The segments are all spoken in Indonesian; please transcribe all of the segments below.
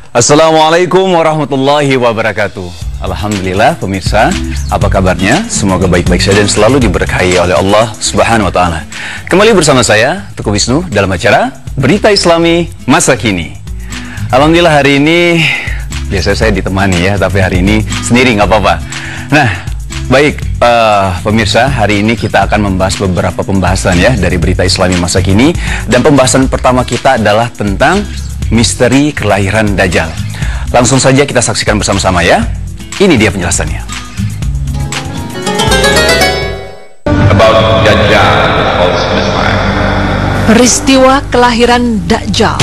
Assalamualaikum warahmatullahi wabarakatuh. Alhamdulillah pemirsa, apa kabarnya? Semoga baik-baik saja dan selalu diberkahi oleh Allah Subhanahu wa taala. Kembali bersama saya Teguh Wisnu dalam acara Berita Islami Masa Kini. Alhamdulillah hari ini biasa saya ditemani ya, tapi hari ini sendiri nggak apa-apa. Nah, baik pemirsa, hari ini kita akan membahas beberapa pembahasan ya dari Berita Islami Masa Kini, dan pembahasan pertama kita adalah tentang misteri kelahiran Dajjal. Langsung saja kita saksikan bersama-sama ya. Ini dia penjelasannya. About Dajjal, false Messiah. Peristiwa kelahiran Dajjal.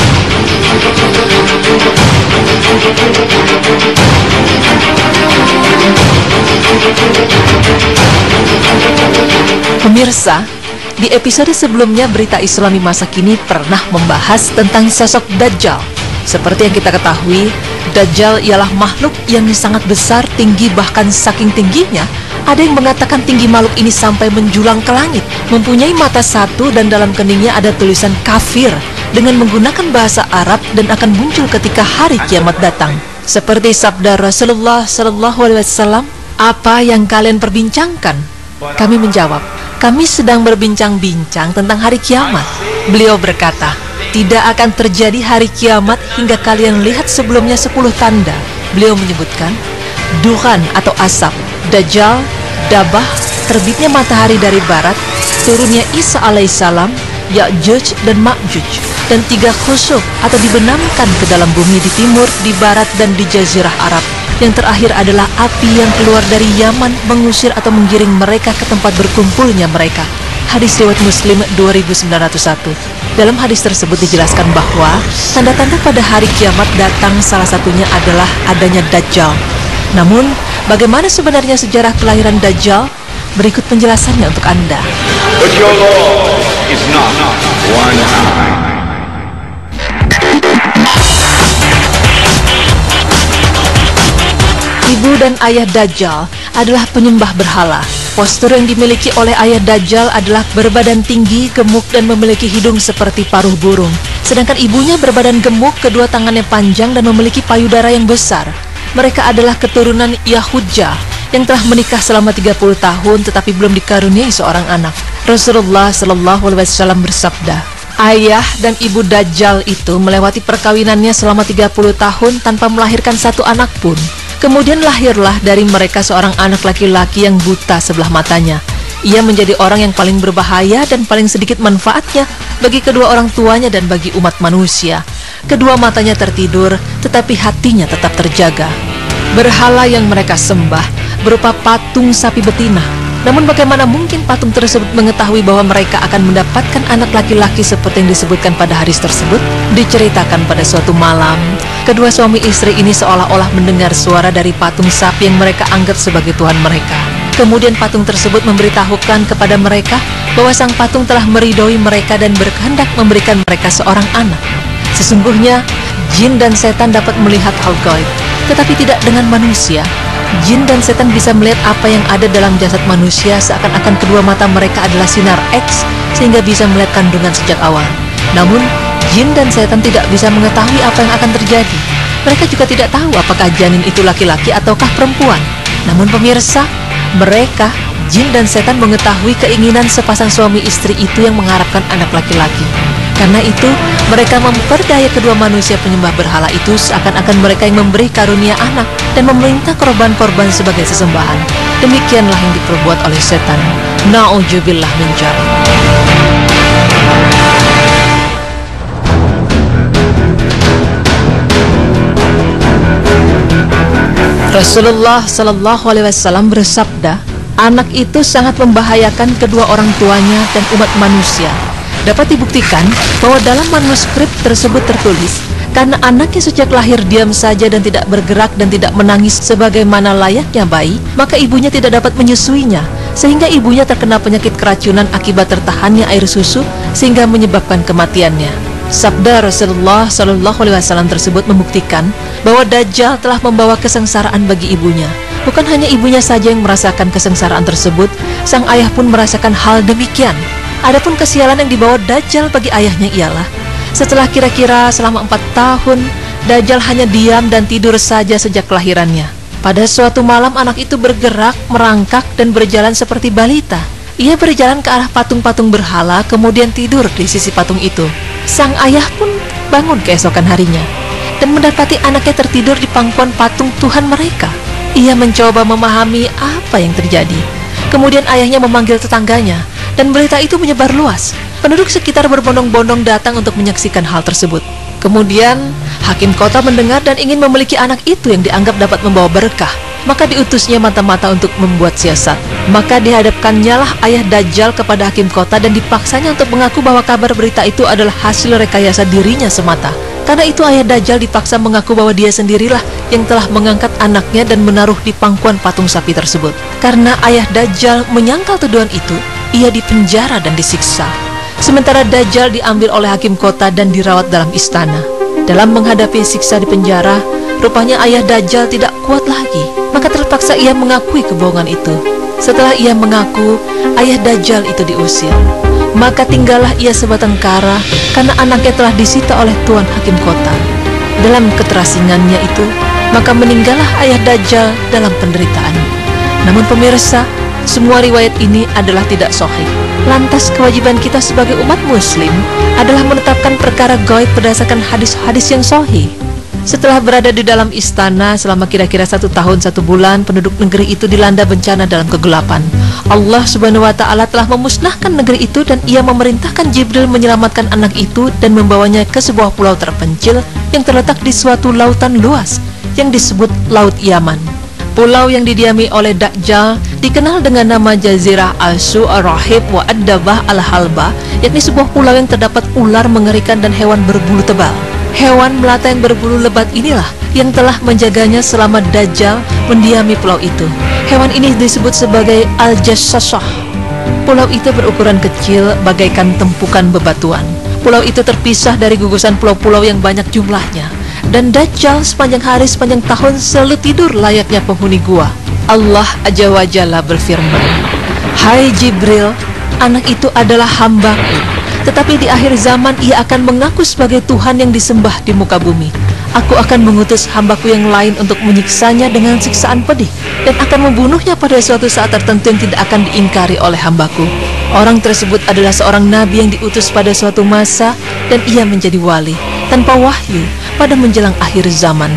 Pemirsa, di episode sebelumnya Berita Islami Masa Kini pernah membahas tentang sosok Dajjal. Seperti yang kita ketahui, Dajjal ialah makhluk yang sangat besar, tinggi, bahkan saking tingginya ada yang mengatakan tinggi makhluk ini sampai menjulang ke langit. Mempunyai mata satu dan dalam keningnya ada tulisan kafir dengan menggunakan bahasa Arab dan akan muncul ketika hari kiamat datang. Seperti sabda Rasulullah SAW, "Apa yang kalian perbincangkan?" Kami menjawab, "Kami sedang berbincang-bincang tentang hari kiamat." Beliau berkata, "Tidak akan terjadi hari kiamat hingga kalian lihat sebelumnya 10 tanda." Beliau menyebutkan Dukhan atau asap, Dajjal, Dabah, terbitnya matahari dari barat, turunnya Isa alaihissalam, Ya'juj dan Ma'juj, dan 3 khusuf atau dibenamkan ke dalam bumi di timur, di barat, dan di jazirah Arab. Yang terakhir adalah api yang keluar dari Yaman mengusir atau menggiring mereka ke tempat berkumpulnya mereka. Hadis riwayat Muslim 2901. Dalam hadis tersebut dijelaskan bahwa tanda-tanda pada hari kiamat datang salah satunya adalah adanya Dajjal. Namun, bagaimana sebenarnya sejarah kelahiran Dajjal? Berikut penjelasannya untuk Anda. But your Lord is not one eye. Ibu dan ayah Dajjal adalah penyembah berhala. Postur yang dimiliki oleh ayah Dajjal adalah berbadan tinggi, gemuk, dan memiliki hidung seperti paruh burung. Sedangkan ibunya berbadan gemuk, kedua tangannya panjang, dan memiliki payudara yang besar. Mereka adalah keturunan Yahudja yang telah menikah selama 30 tahun tetapi belum dikaruniai seorang anak. Rasulullah SAW bersabda, "Ayah dan ibu Dajjal itu melewati perkawinannya selama 30 tahun tanpa melahirkan satu anak pun. Kemudian lahirlah dari mereka seorang anak laki-laki yang buta sebelah matanya. Ia menjadi orang yang paling berbahaya dan paling sedikit manfaatnya bagi kedua orang tuanya dan bagi umat manusia. Kedua matanya tertidur, tetapi hatinya tetap terjaga." Berhala yang mereka sembah berupa patung sapi betina. Namun bagaimana mungkin patung tersebut mengetahui bahwa mereka akan mendapatkan anak laki-laki seperti yang disebutkan pada hadis tersebut? Diceritakan pada suatu malam, kedua suami istri ini seolah-olah mendengar suara dari patung sapi yang mereka anggap sebagai Tuhan mereka. Kemudian patung tersebut memberitahukan kepada mereka bahwa sang patung telah meridhoi mereka dan berkehendak memberikan mereka seorang anak. Sesungguhnya, jin dan setan dapat melihat hal gaib, tetapi tidak dengan manusia. Jin dan setan bisa melihat apa yang ada dalam jasad manusia seakan-akan kedua mata mereka adalah sinar X sehingga bisa melihat kandungan sejak awal. Namun, jin dan setan tidak bisa mengetahui apa yang akan terjadi. Mereka juga tidak tahu apakah janin itu laki-laki ataukah perempuan. Namun pemirsa, mereka, jin dan setan mengetahui keinginan sepasang suami istri itu yang mengharapkan anak laki-laki. Karena itu, mereka memperdaya kedua manusia penyembah berhala itu seakan-akan mereka yang memberi karunia anak dan meminta korban-korban sebagai sesembahan. Demikianlah yang diperbuat oleh setan. Na'udzubillah min dzalik. Rasulullah SAW bersabda, "Anak itu sangat membahayakan kedua orang tuanya dan umat manusia." Dapat dibuktikan bahwa dalam manuskrip tersebut tertulis, karena anaknya sejak lahir diam saja dan tidak bergerak dan tidak menangis sebagaimana layaknya bayi, maka ibunya tidak dapat menyusuinya, sehingga ibunya terkena penyakit keracunan akibat tertahannya air susu, sehingga menyebabkan kematiannya. Sabda Rasulullah SAW tersebut membuktikan bahwa Dajjal telah membawa kesengsaraan bagi ibunya. Bukan hanya ibunya saja yang merasakan kesengsaraan tersebut, sang ayah pun merasakan hal demikian. Adapun kesialan yang dibawa Dajjal bagi ayahnya ialah, setelah kira-kira selama 4 tahun, Dajjal hanya diam dan tidur saja sejak kelahirannya. Pada suatu malam anak itu bergerak, merangkak dan berjalan seperti balita. Ia berjalan ke arah patung-patung berhala, kemudian tidur di sisi patung itu. Sang ayah pun bangun keesokan harinya dan mendapati anaknya tertidur di pangkuan patung Tuhan mereka. Ia mencoba memahami apa yang terjadi. Kemudian ayahnya memanggil tetangganya, dan berita itu menyebar luas. Penduduk sekitar berbondong-bondong datang untuk menyaksikan hal tersebut. Kemudian, hakim kota mendengar dan ingin memiliki anak itu yang dianggap dapat membawa berkah. Maka diutusnya mata-mata untuk membuat siasat. Maka dihadapkannya lah ayah Dajjal kepada hakim kota dan dipaksanya untuk mengaku bahwa kabar berita itu adalah hasil rekayasa dirinya semata. Karena itu ayah Dajjal dipaksa mengaku bahwa dia sendirilah yang telah mengangkat anaknya dan menaruh di pangkuan patung sapi tersebut. Karena ayah Dajjal menyangkal tuduhan itu, ia dipenjara dan disiksa. Sementara Dajjal diambil oleh hakim kota dan dirawat dalam istana. Dalam menghadapi siksa di penjara, rupanya ayah Dajjal tidak kuat lagi. Maka terpaksa ia mengakui kebohongan itu. Setelah ia mengaku, ayah Dajjal itu diusir. Maka tinggallah ia sebatang kara karena anaknya telah disita oleh tuan hakim kota. Dalam keterasingannya itu, maka meninggallah ayah Dajjal dalam penderitaan. Namun pemirsa, semua riwayat ini adalah tidak sahih. Lantas kewajiban kita sebagai umat muslim adalah menetapkan perkara gaib berdasarkan hadis-hadis yang sahih. Setelah berada di dalam istana selama kira-kira 1 tahun 1 bulan, penduduk negeri itu dilanda bencana dalam kegelapan. Allah Subhanahu wa Ta'ala telah memusnahkan negeri itu dan ia memerintahkan Jibril menyelamatkan anak itu dan membawanya ke sebuah pulau terpencil yang terletak di suatu lautan luas yang disebut Laut Yaman. Pulau yang didiami oleh Dajjal dikenal dengan nama Jazirah Al-Su Ar-Rahib wa Ad-Dabah Al-Halba, yakni sebuah pulau yang terdapat ular mengerikan dan hewan berbulu tebal. Hewan melata yang berbulu lebat inilah yang telah menjaganya selama Dajjal mendiami pulau itu. Hewan ini disebut sebagai Al-Jassasah. Pulau itu berukuran kecil bagaikan tumpukan bebatuan. Pulau itu terpisah dari gugusan pulau-pulau yang banyak jumlahnya. Dan Dajjal sepanjang hari sepanjang tahun selalu tidur layaknya penghuni gua. Allah Azza wa Jalla berfirman, "Hai Jibril, anak itu adalah hambaku. Tetapi di akhir zaman ia akan mengaku sebagai Tuhan yang disembah di muka bumi. Aku akan mengutus hambaku yang lain untuk menyiksanya dengan siksaan pedih dan akan membunuhnya pada suatu saat tertentu yang tidak akan diingkari oleh hambaku. Orang tersebut adalah seorang nabi yang diutus pada suatu masa dan ia menjadi wali tanpa wahyu pada menjelang akhir zaman."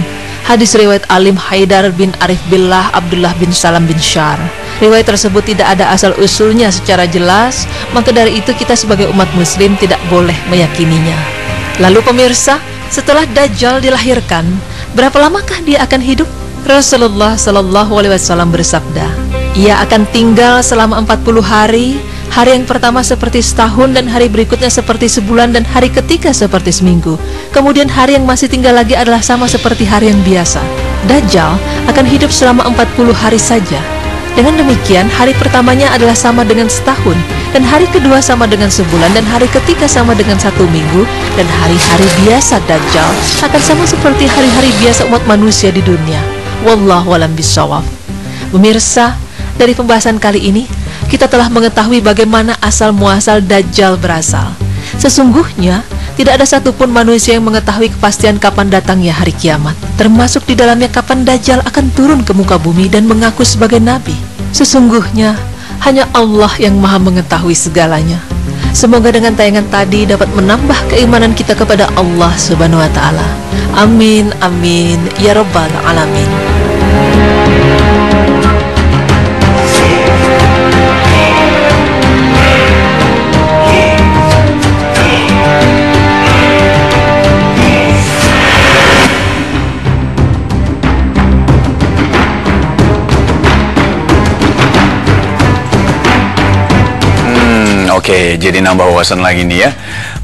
Hadis riwayat Alim Haidar bin Arif Billah Abdullah bin Salam bin Syar. Riwayat tersebut tidak ada asal-usulnya secara jelas, maka dari itu kita sebagai umat muslim tidak boleh meyakininya. Lalu pemirsa, setelah Dajjal dilahirkan, berapa lamakah dia akan hidup? Rasulullah SAW bersabda, ia akan tinggal selama 40 hari. Hari yang pertama seperti setahun dan hari berikutnya seperti sebulan dan hari ketiga seperti seminggu. Kemudian hari yang masih tinggal lagi adalah sama seperti hari yang biasa. Dajjal akan hidup selama 40 hari saja. Dengan demikian, hari pertamanya adalah sama dengan setahun, dan hari kedua sama dengan sebulan, dan hari ketiga sama dengan 1 minggu, dan hari-hari biasa Dajjal akan sama seperti hari-hari biasa umat manusia di dunia. Wallahu a'lam bishawab. Pemirsa, dari pembahasan kali ini, kita telah mengetahui bagaimana asal-muasal Dajjal berasal. Sesungguhnya, tidak ada satupun manusia yang mengetahui kepastian kapan datangnya hari kiamat, termasuk di dalamnya kapan Dajjal akan turun ke muka bumi dan mengaku sebagai nabi. Sesungguhnya, hanya Allah yang maha mengetahui segalanya. Semoga dengan tayangan tadi dapat menambah keimanan kita kepada Allah Subhanahu wa Ta'ala. Amin, amin, ya Rabbal Alamin. Oke, jadi nambah wawasan lagi nih ya.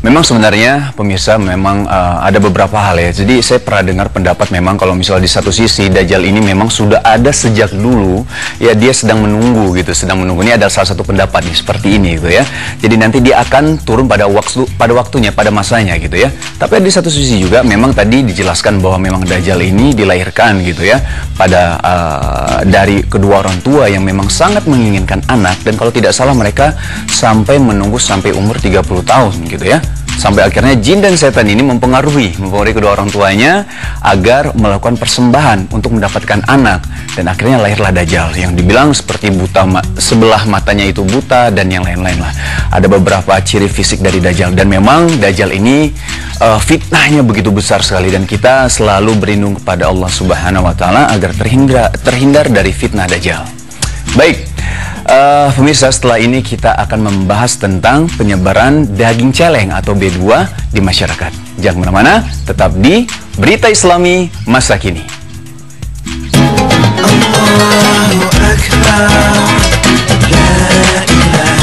Memang sebenarnya pemirsa memang ada beberapa hal ya. Jadi saya pernah dengar pendapat memang kalau misalnya di satu sisi Dajjal ini memang sudah ada sejak dulu, ya dia sedang menunggu gitu, sedang menunggu. Ini ada salah satu pendapat nih seperti ini gitu ya. Jadi nanti dia akan turun pada waktunya, pada masanya gitu ya. Tapi di satu sisi juga memang tadi dijelaskan bahwa memang Dajjal ini dilahirkan gitu ya pada dari kedua orang tua yang memang sangat menginginkan anak, dan kalau tidak salah mereka sampai menunggu sampai umur 30 tahun gitu ya. Sampai akhirnya jin dan setan ini mempengaruhi kedua orang tuanya agar melakukan persembahan untuk mendapatkan anak, dan akhirnya lahirlah Dajjal yang dibilang seperti buta, sebelah matanya itu buta dan yang lain-lain lah. Ada beberapa ciri fisik dari Dajjal, dan memang Dajjal ini fitnahnya begitu besar sekali, dan kita selalu berlindung kepada Allah Subhanahu wa taala agar terhindar dari fitnah Dajjal. Baik, pemirsa, setelah ini kita akan membahas tentang penyebaran daging celeng atau B2 di masyarakat. Jangan kemana-mana, tetap di Berita Islami Masa Kini. Allahu Akbar, la ilaha